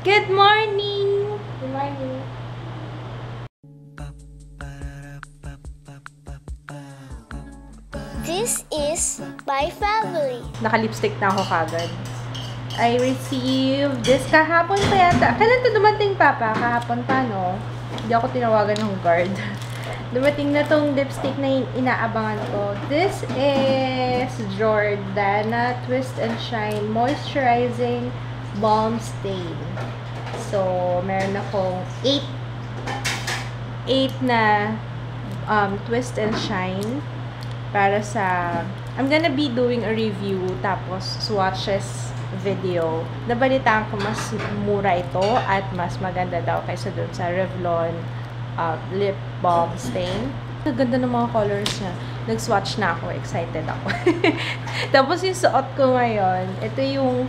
Good morning! Good morning. This is my family. Naka-lipstick na ako kagad. I received this kahapon pa yata. Kailan to dumating, Papa? Kahapon pa, no? Hindi ako tinawagan ng guard. Dumating na tong lipstick na inaabangan ko. This is Jordana Twist and Shine Moisturizing Balm Stain. So, meron akong 8 na Twist and Shine para sa... I'm gonna be doing a review tapos swatches video. Nabalitaan ko mas mura ito at mas maganda daw kaysa dun sa Revlon lip balm stain. Ang ganda ng mga colors niya. Nag-swatch na ako. Excited ako. Tapos yung suot ko ngayon, ito yung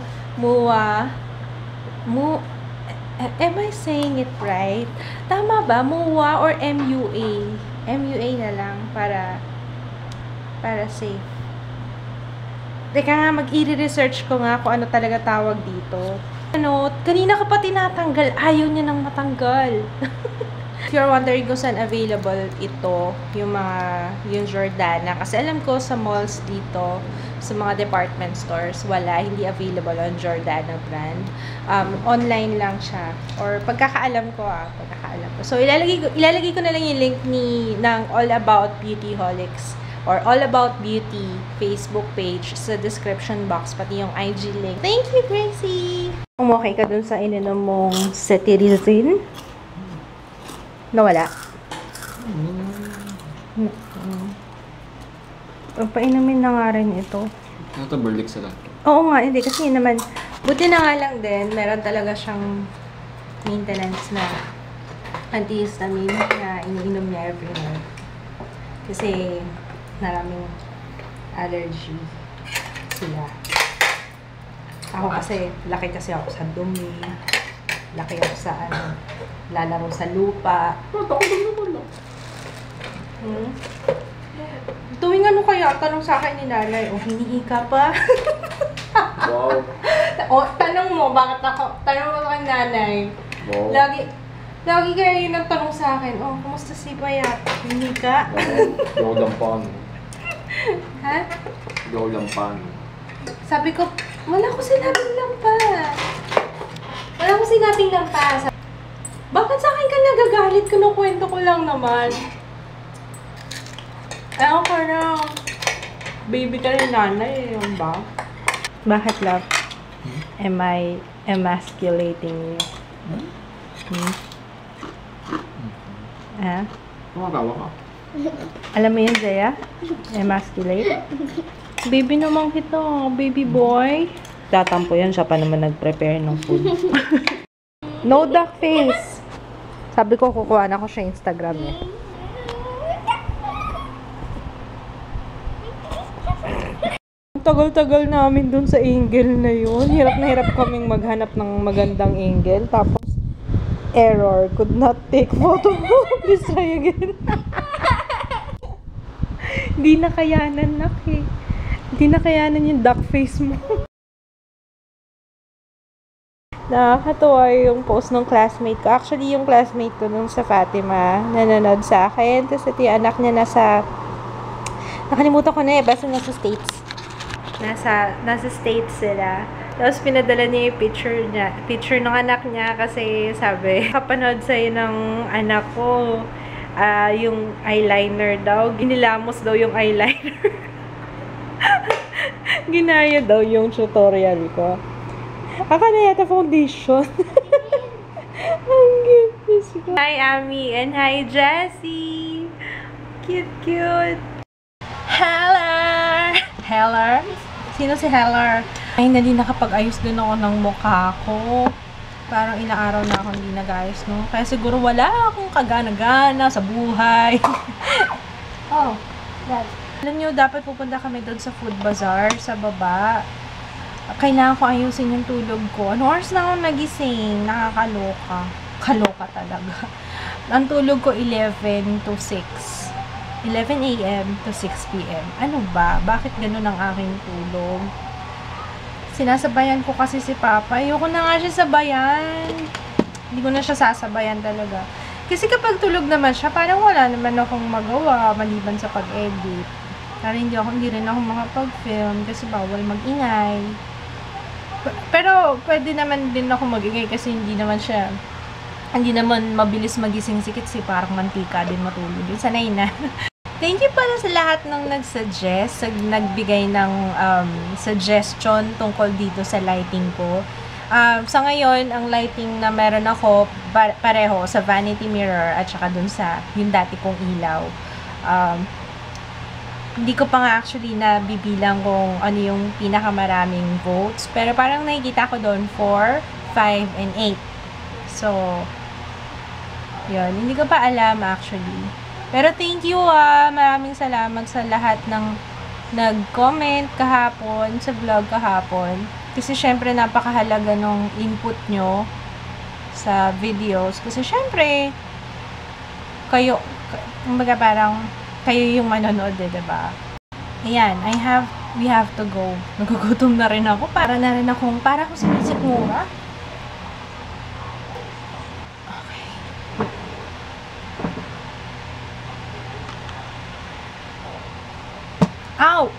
am I saying it right? Tama ba? MUA or MUA? MUA na lang para safe. Teka nga, mag-i-research ko nga kung ano talaga tawag dito. Kanina ka pa tinatanggal. Ayaw niya nang matanggal. If you're wondering kung saan available ito, yung Jordana. Kasi alam ko sa malls dito, sa mga department stores, wala, hindi available on Jordana brand. Online lang siya. Or pagkakaalam ko. So, ilalagay ko na lang yung link ng All About Beautyholics or All About Beauty Facebook page sa description box, pati yung IG link. Thank you, Gracie! Okay ka dun sa ininom mong cetirizine? Nawala? Painumin na nga rin ito. Nataberlik sila. Oo nga, hindi. Kasi naman, buti na nga lang din, meron talaga siyang maintenance na antihistamine na iniinom niya every night. Kasi maraming allergy sila. Ako kasi, laki kasi ako sa dumi. Laki ako sa lalaro sa lupa. Tuwing ano kaya, tanong sa akin ni nanay, hinihi ka pa? Wow. Tanong mo, bakit ako? Tanong mo kay nanay. Wow. Lagi kayo yun ang tanong sa akin, kumusta si Bayat? Hinihi ka? Wow. Lampan. Ha? Lampan. Sabi ko, wala ko sinabing lampas. Bakit sa akin ka nagagalit? Kinukwento ko lang naman. Ewan ko na. Baby ka rin nanay, yun ba? Bakit, love? Am I emasculating you? Ha? Kumagawa ka. Alam mo yun, Zaya? Emasculate? Baby naman kita, baby boy. Tatampo yan, siya pa naman nag-prepare ng food. No duck face! Sabi ko, kukuha na ko siya Instagram eh. Tagal-tagal namin dun sa angle na yun. Hirap na hirap kaming maghanap ng magandang angle. Tapos, error. Could not take photo. Please try again. Hindi na kayanan, nak eh. Hindi na kayanan yung duck face mo. Nakakatawa yung post ng classmate ko. Actually, yung classmate ko nung sa Fatima, nanonood sa akin. Tapos ito yung anak niya nasa... Nakalimutan ko na eh. Basta nasa States. Nasa States sila. Tapos pinadala niya yung picture ng anak niya kasi sabi, kapanood sa'yo ng anak ko, yung eyeliner daw. Ginilamos daw yung eyeliner. Ginaya daw yung tutorial ko. Aka na yata foundation. Ang cute. Hi, Ami. And hi, Jessie. Cute. Heller. Sino si Heller? Ay, hindi nakapag-ayos din ako ng mukha ko. Parang inaaraw na ako hindi nag-ayos, no? Kaya siguro wala akong kagana-gana sa buhay. Oh, that. Alam nyo, dapat pupunta kami doon sa food bazaar, sa baba. Kailangan ko ayusin yung tulog ko. Ano oras na ako nagising? Nakakaloka. Kaloka talaga. Ang tulog ko 11 to 6. 11 a.m. to 6 p.m. Ano ba? Bakit ganun ang aking tulog? Sinasabayan ko kasi si Papa. Ayoko na nga siya sabayan. Hindi ko na siya sasabayan talaga. Kasi kapag tulog naman siya, parang wala naman akong magawa maliban sa pag-edit. Parang hindi rin ako makapag-film kasi bawal mag-ingay. Pero pwede naman din ako mag-ingay kasi hindi naman mabilis magising si Kitsi, parang mantika din matulog. Sanay na. Thank you pala sa lahat ng nag-suggest, nagbigay ng suggestion tungkol dito sa lighting ko. Sa ngayon, ang lighting na meron ako, pareho sa vanity mirror at saka dun sa yung dati kong ilaw. Hindi ko pa nga actually nabibilang kung ano yung pinakamaraming votes. Pero parang nakikita ko doon 4, 5, and 8. So, yun. Hindi ko pa alam actually. Pero thank you maraming salamat sa lahat ng nag-comment kahapon, sa vlog kahapon. Kasi syempre napakahalaga nung input nyo sa videos. Kasi syempre, kumbaga parang kayo yung manonood diba? Ayan, we have to go. Nagugutom na rin ako. Para akong sinisikmura. Okay. Ow!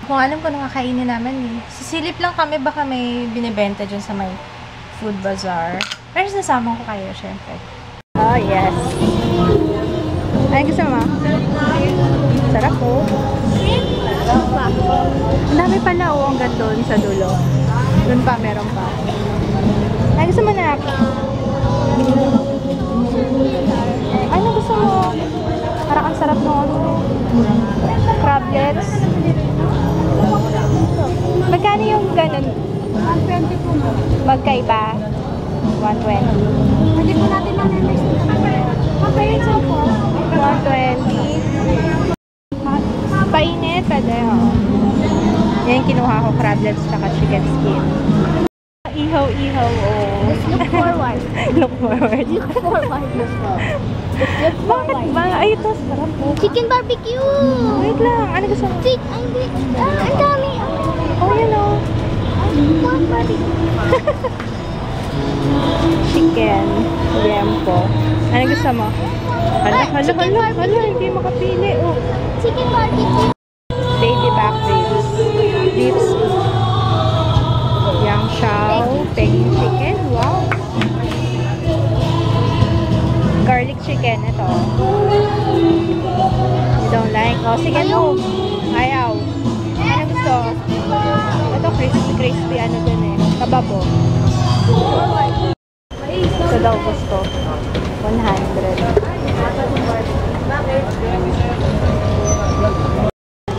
Kung alam ko nakakainin naman eh. Sisilip lang kami, baka may binibenta dyan sa may food bazaar. Pero sasama ko kayo, syempre. Oh, yes. Ay, gusto mo? Sarap po. Ang dami pala hanggang doon sa dulo. Doon pa, meron pa. Ay, gusto mo na? Ay, ano gusto mo? Parang ang sarap ng crablets. Magkano yung ganun? 120 po. Magkaiba? 120. Hindi po natin na-next. Okay, so po. 120. Painit, pwede Yan yung kinuha ko, crablets at chicken skin. Ihaw-ihaw, Let's look forward. Look forward. Look forward. Let's look Bakit forward. ba? Ay, ito, sarap po. Chicken barbecue! Wait lang, ano gusto mo? Ang dami. Oh, yun o. Pork barbecue. Chicken. Yempo. Ano gusto mo? Hala, hindi makapili. Oh. Chicken barbecue. Baby back ribs. Beef stew. Yang shao. Peking chicken. Wow. Garlic chicken. Ito. You don't like? Oh, sige, no. Ayaw. Ano gusto? Ito, crispy. Ano dun eh. Kababo. Ito daw gusto. 100.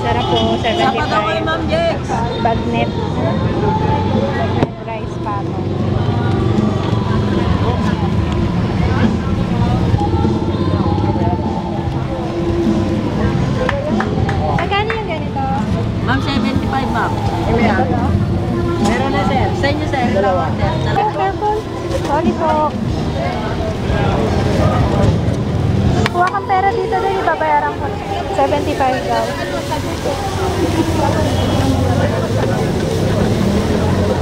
Sarap po, 75. Bagnet. Rice pato. Magkano yung ganito? Ma'am, 75 ma'am. Meron na sir. Sa inyo sir. Dalawa. Careful. Sorry po. Kuha kang pera dito din, ibabayaran ko. 75 daw.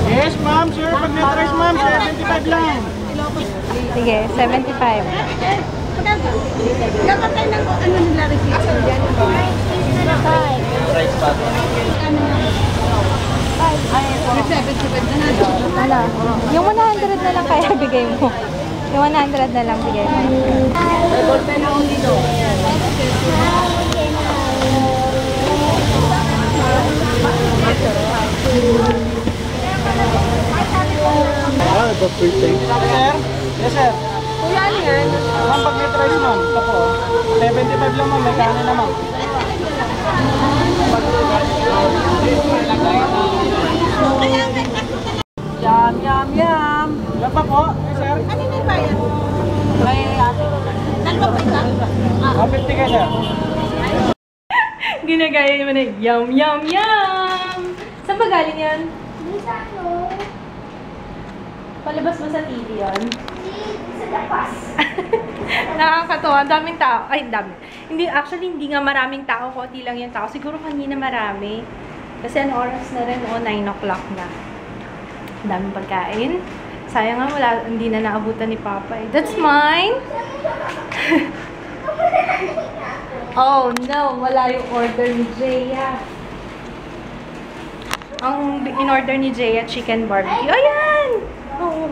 Yes ma'am, sir. Pag na-trace ma'am, 75 lang. Sige, 75. Dapat tayo ng ano nila receipt. Wala. Yung 100 na lang kaya bigay mo. Yung 100 na lang bigay mo. Ah, ito free taste. Sir? Yes sir. Kuya, ano yan? Ma'am, pag na-trace ma'am, ito po. 75 lang ma'am, may kanin na ma'am. Yum, yum, yum. Ilan pa po? Yes sir. Ano yung bayan? May ate. Dalawa po isa? 150 kayo sir. Ginagaya naman na yum, yum, yum! Saan ba galing yan? Sa ano? Palabas ba sa TV yan? Sa Dapas. Nakakatawa. Ang daming tao. Ay, dami. Hindi, actually, hindi nga maraming tao. Konti lang yung tao. Siguro kanina marami. Kasi ano oras na rin? 9 o'clock na. Daming pagkain. Sayang nga, hindi na naabutan ni Papa eh. That's mine! Oh no, wala yung order ni Jaya. Ang in-order ni Jaya, chicken barbecue. Ayan! Oo.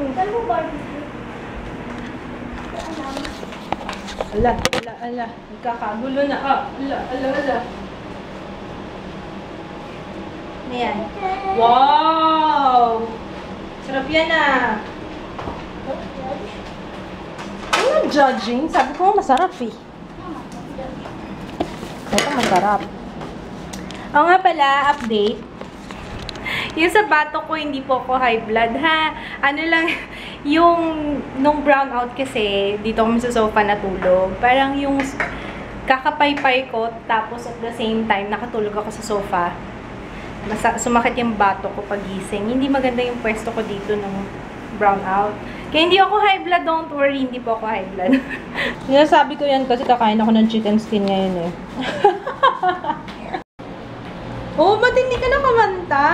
Ala. Nagkakagulo na. Ala. Ayan. Wow! Sarap yan ah. I'm not judging. Sabi ko, masarap eh. Ito masarap. Oo nga pala, update. Yung sa bato ko, hindi po ako high blood, ha? Ano lang, yung, nung brownout kasi, dito kami sa sofa natulog. Parang yung kakapaypay ko, tapos at the same time, nakatulog ako sa sofa. Sumakit yung bato ko pagising. Hindi maganda yung pwesto ko dito nung brownout. Kaya hindi ako high blood, don't worry, hindi po ako high blood. Sinasabi ko yan kasi kakain ako ng chicken skin ngayon eh. Oh, ba't hindi ka na kumanta?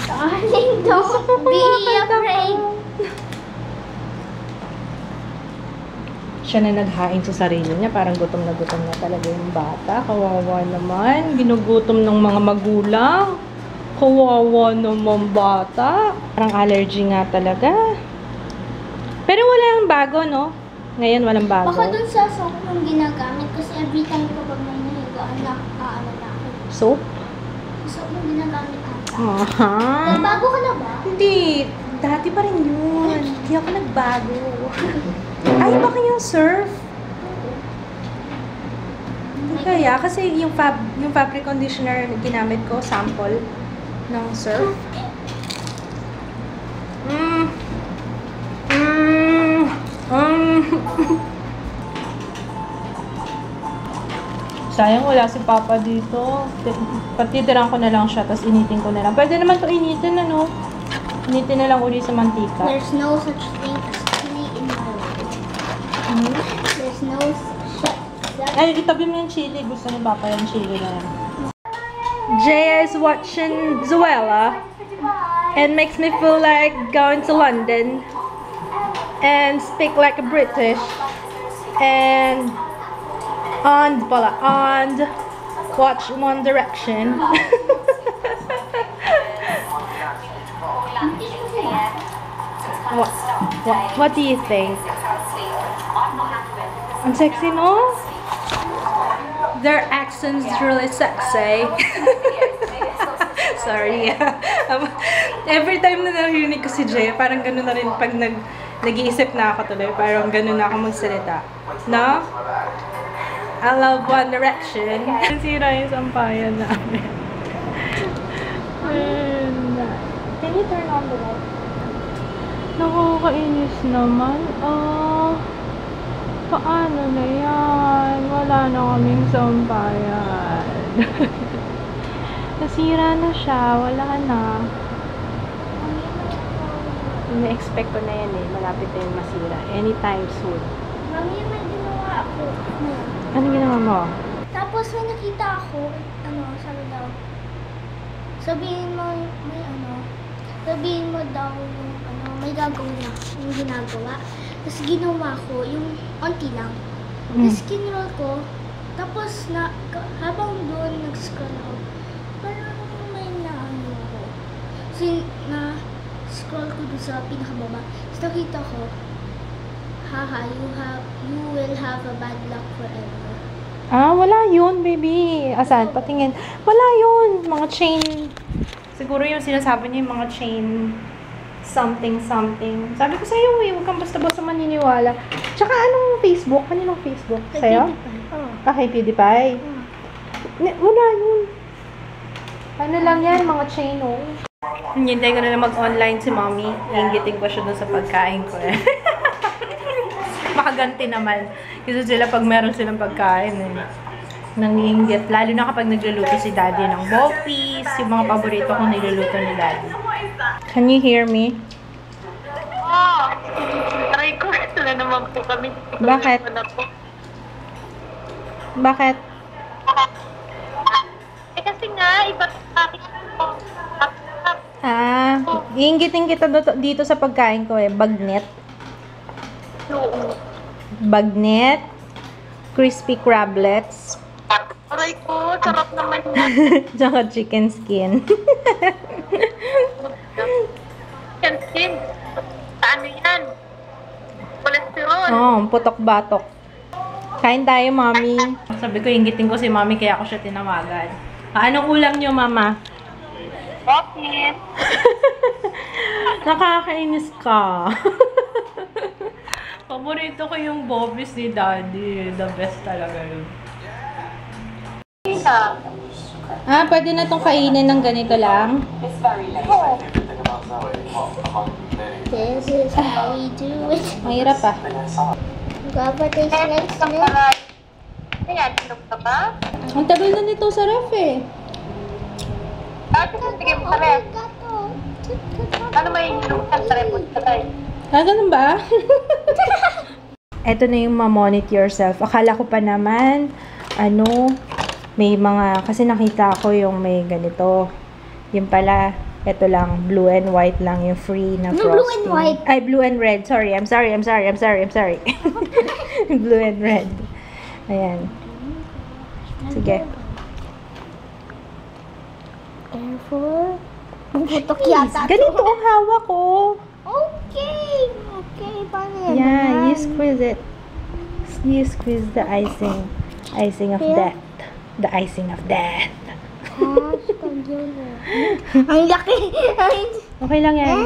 Darling, don't be afraid. Siya na naghain sa sarili niya. Parang gutom na talaga yung bata. Kawawa naman. Ginugutom ng mga magulang. Kawawa naman bata. Parang allergy nga talaga. Pero wala ang bago, no? Ngayon walang bago. Baka dun sa soap yung ginagamit kasi every time kapag may nahigaan na ako. Soap? Soap yung ginagamit ata. Aha. Bago ka na ba? Hindi. Dati pa rin yun. Hindi ako nagbago. Ay, baka yung surf? Hindi kaya. Kasi yung fabric conditioner na ginamit ko, sample ng surf. Sayang wala si Papa dito. Patitiran ko na lang siya, tapos initin ko na lang. Pwede naman to initin, ano? Initin na lang uli sa mantika. There's no such thing as chili in my life. There's no such. Ay, itabi mo yung chili. Gusto ni Papa yung chili na yan. Jaya is watching Zoella and makes me feel like going to London and speak like a British and watch One Direction. What do you think? Ang sexy, no? Their accent's really sexy. Sorry. Every time na narinig ko si Jay, parang gano'n na rin pag nag-iisip na ako tuloy. Parang gano'n na ako magsalita. No? I love One Direction. Sira yung sampayan namin. Can you turn on the light? Nakakainis naman. Paano na yan? Wala na kaming sampayan. Nasira na siya. Wala na. Na-expect ko na yan eh. Malapit na yung masira. Anytime soon. Mami, may ginawa ako. Ano ginawa mo? Tapos may nakita ako, sabi daw, sabihin mo daw yung, may gagawin na, yung ginagawa. Tapos ginawa ko, yung onti lang. Tapos kinroll ko, tapos habang doon nag-scroll ako, parang may ako. So, na-scroll ko doon sa pinakababa. Tapos nakita ko, haha, you will have a bad luck forever. Wala yun, baby. Asan? Patingin. Wala yun. Mga chain. Siguro yung sinasabi niya yung mga chain something. Sabi ko sa'yo, huwag kang basta-basta maniniwala. Tsaka anong Facebook? Kaninong Facebook? Sa'yo? Kay PewDiePie? Wala yun. Ano lang yan? Mga chain, oh. Hintay ko na lang mag-online si Mommy. Hinggitin ko siya doon sa pagkain ko eh. Makaganti naman. Kasi sila pag meron silang pagkain eh. Nanginggit. Lalo na kapag nagluluto si Daddy ng boppies, yung mga paborito kong niluluto ni Daddy. Can you hear me? Try ko. Wala naman po kami. Bakit? Bakit? Eh kasi nga, iba akin ko. Ah, iinggitin kita dito sa pagkain ko eh. Bagnet. Oo. Bagnet. Crispy crablets. Aray ko, sarap naman yan. Tsaka chicken skin. Yan, Kim. Ano yan? Cholesterol. Oh, putok-batok. Kain tayo, mami. Sabi ko, inggitin ko si mami kaya ako siya tinawagan. Anong ulam niyo, mama? Bakit? Nakakainis ka. Paborito ko yung bobbies ni Daddy. The best talaga yun. Ah, pwede na itong kainin ng ganito lang? This is how we do it. Mahirap ah. Guava tastes like snake. Kaya, tinog ka ba? Ang tagal na nito sa ref eh. Dati kung sige mo sa ref. Ano may inom ka sa ref? Ah, ganun ba? Ito na yung ma-monitor yourself. Akala ko pa naman, may mga, kasi nakita ko yung may ganito. Yung pala, ito lang, blue and white lang yung free na frosting. Blue and white. Ay, blue and red. Sorry, I'm sorry. Blue and red. Ayan. Sige. Careful. Putok yata. Ganito ang hawak ko. Okay. Okay, paano yan? Yeah, you squeeze it. You squeeze the icing. Icing of Yeah. death. The icing of death. Ang laki. Okay lang yan.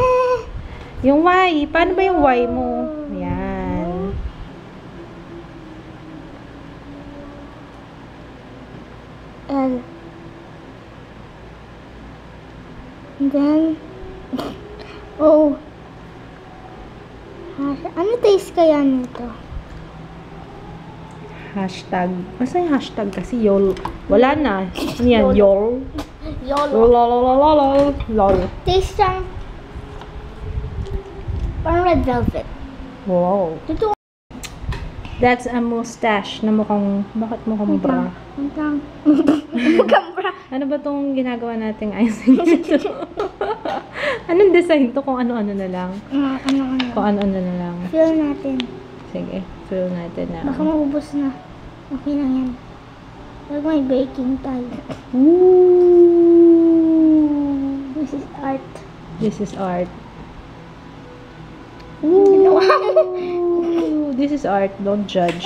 Yung Y. Paano ba yung Y mo? Ayan. And then, oh. Ano taste kaya nito? Hashtag. Basta yung hashtag kasi YOL. Wala na. Ano yan? YOL. YOLO. LOL. LOL. Taste siyang parang red velvet. Wow. Totoo. That's a mustache na mukhang, bakit mukhang bra? Mukhang bra. Ano ba tong ginagawa nating icing dito? Anong design to? Kung ano-ano na lang. Ano. Kung ano-ano na lang. Feel natin. Sige, fill natin na. Baka maubos na. Okay lang yan. Huwag may baking tayo. Ooh. This is art. This is art. Ginawa mo. Ooh. This is art. Don't judge.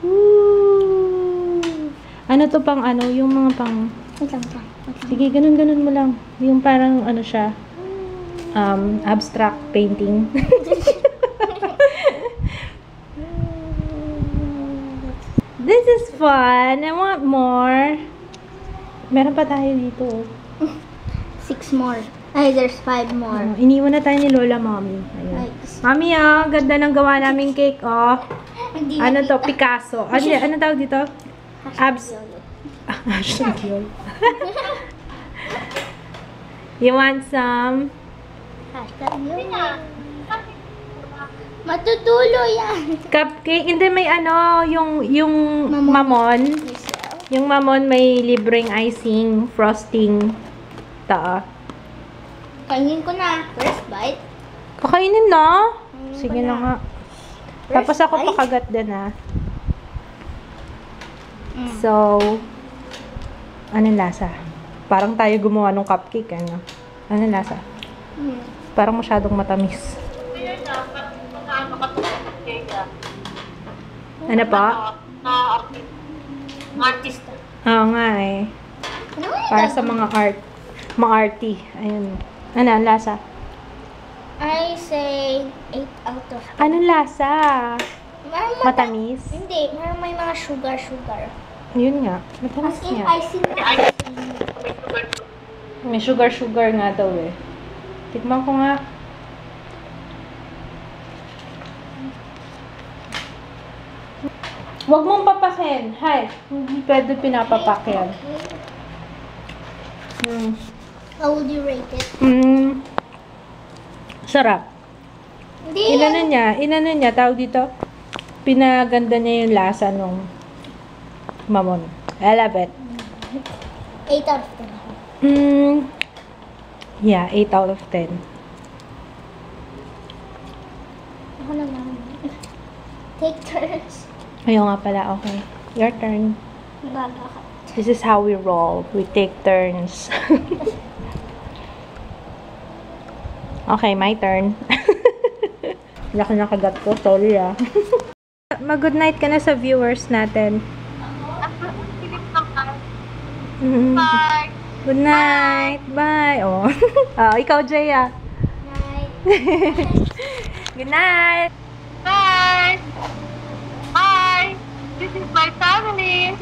Ooh. Ano to pang ano? Yung mga pang... Wait lang. Sige, ganun-ganun mo lang. Yung parang ano siya. Abstract painting. This is fun. I want more. Meron pa tayo dito. 6 more. Ay, there's 5 more. Iniwan na tayo ni Lola Mommy. Ayan. Mami, ganda ng gawa naming cake, oh. Hindi Ano to? Picasso. Ano tawag dito? Hashtag yun. You want some? Hashtag yun. Matutulo yan. Cupcake? Hindi, may yung mamon. Yung mamon may libreng icing, frosting. Kainin ko na. First bite. Kakainin na? Sige na. na nga. Tapos ako pakagat din, ha. So, anong lasa? Parang tayo gumawa ng cupcake, ano? Anong lasa? Parang masyadong matamis. Ano pa? Artista. Oo nga eh. Para sa mga arty. Ayun. Ano ang lasa? I say 8 out of 10. Anong lasa? Matamis? Matamis? Hindi. May mga sugar. Yun nga. Matamis As in, nga. icing na icing. May sugar nga daw eh. Tikman ko nga. Huwag mong papakin. Hay. Hindi pwede pinapapak yan. How would you rate it? Sarap. Hindi. Inano niya, tawag dito, pinaganda niya yung lasa nung mamon. I love it. 8 out of 10 ako. Yeah, 8 out of 10. Ako naman. Take turns. Ayaw nga pala, okay. Your turn. Baga ka. This is how we roll. We take turns. Okay, my turn. Laki na kagat ko. Sorry ah. Mag-good night ka na sa viewers natin. Bye! Good night. Bye. Oh. Ikaw, Jaya. Night. Good night. Bye! Bye! This is my family!